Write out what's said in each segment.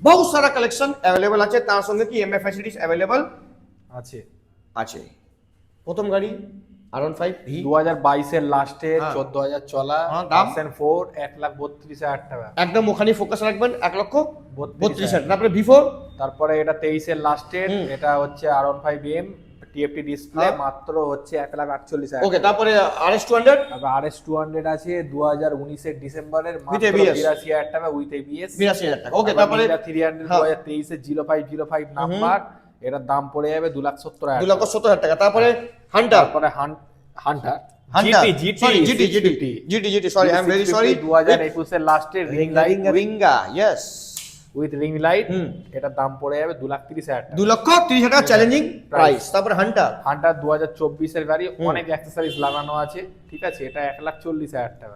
बहुत सारा collection available আছে, তার সঙ্গে কি এমএফআই সিরিজ अवेलेबल আছে। আছে। প্রথম গাড়ি R15 ভি 2022 এর লাস্টে হ্যাঁ। 14000 চলা, হ্যাঁ, দাম? ভার্সন 4 1,32,000 টাকা। একদম ওখানে ফোকাস রাখবেন 1,32,000। 32,000 তারপরে V4 তারপরে এটা 23 এর লাস্টের, হুম। এটা হচ্ছে R15M টিএফটি ডিসপ্লে, হ্যাঁ। মাত্র হচ্ছে 1,48,000। ওকে, তারপরে RS200 তারপর RS200 আছে 2019 এর ডিসেম্বরের, With মাত্র ABS 82,000 টাকা উইথ এবিএস। 82,000 টাকা। ওকে, তারপরে 300 হ্যাঁ। 2023 এর 0505 নাম্বার, এটার দাম পড়ে যাবে 2,70,000 টাকা। 2,70,000 টাকা। তারপরে হান্টার তারপরে Hunter GT sorry, I am very sorry. 2021 এর লাস্টে রিং লাইট রিঙ্গা, yes. With ring light, hmm. এটার দাম পড়ে যাবে 2,30,000 টাকা। 2,30,000 টাকা চ্যালেঞ্জিং প্রাইস। তারপরে হান্টার হান্টার 2024 এর গাড়ি, অনেক অ্যাক্সেসরিজ লাগানো আছে, ঠিক আছে, এটা 1,40,000 টাকা।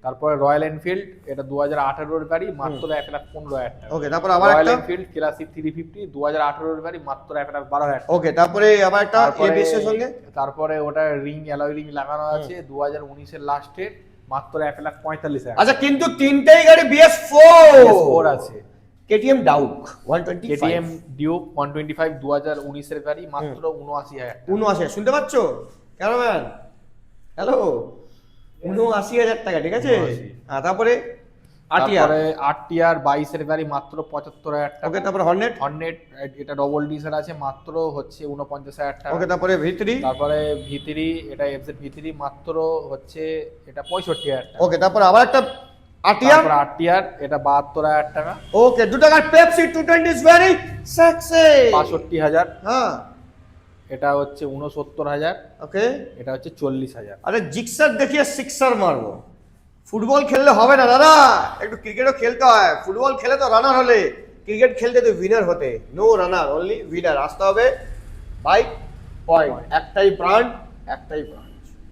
তারপরে রয়্যাল এনফিল্ড, এটা 2018 এর গাড়ি, মাত্র 1,15,000 টাকা। ওকে, তারপরে আবার রয়্যাল একটা এনফিল্ড ক্লাসিক 350 2018 এর গাড়ি, মাত্র 1,12,000 টাকা। ওকে, তারপরে আবার একটা তারপরে- এবিএস এর সঙ্গে তারপরে ওটা রিং অ্যালয় রিং লাগানো আছে 2019 এর লাস্টে, মাত্র 1,45,000। আচ্ছা, কিন্তু তিনটেই গাড়ি BS4 4 আছে। KTM ডাউক 125 কেটিএম ডিউক 125 2019 এর গাড়ি, মাত্র 79,000 টাকা। 79, শুনতে পাচ্ছ ক্যামেরাম্যান? হ্যালো, 79,000 টাকা, ঠিক আছে। 79 হ্যাঁ, তারপরে আরটিআর। তারপরে আরটিআর 22 এর গাড়ি, মাত্র 75,000 টাকা। ওকে, তারপরে হর্নেট। হর্নেট, এটা ডবল ডিজেল আছে, মাত্র হচ্ছে 49,000 টাকা। ওকে, তারপরে V3। তারপরে V3, এটা এফজেড V3, মাত্র হচ্ছে এটা 65,000 টাকা। ওকে, তারপরে আবার একটা আরটিআর। তারপর আরটিআর, এটা 72,000 টাকা। ওকে, দু টাকার পেপসি 220 ইজ ভেরি সেক্সি। 65,000। হ্যাঁ, এটা হচ্ছে 69,000। ওকে। এটা হচ্ছে 40,000। আরে জিক্সার দেখিয়ে সিক্সার মারবো। ফুটবল খেললে হবে না দাদা, একটু ক্রিকেটও খেলতে হয়। ফুটবল খেলে তো রানার হলে, ক্রিকেট খেলতে তো উইনার হতে। নো রানার, অনলি উইনার। আসতে হবে বাইক পয়েন্ট। একটাই ব্র্যান্ড, একটাই ব্র্যান্ড।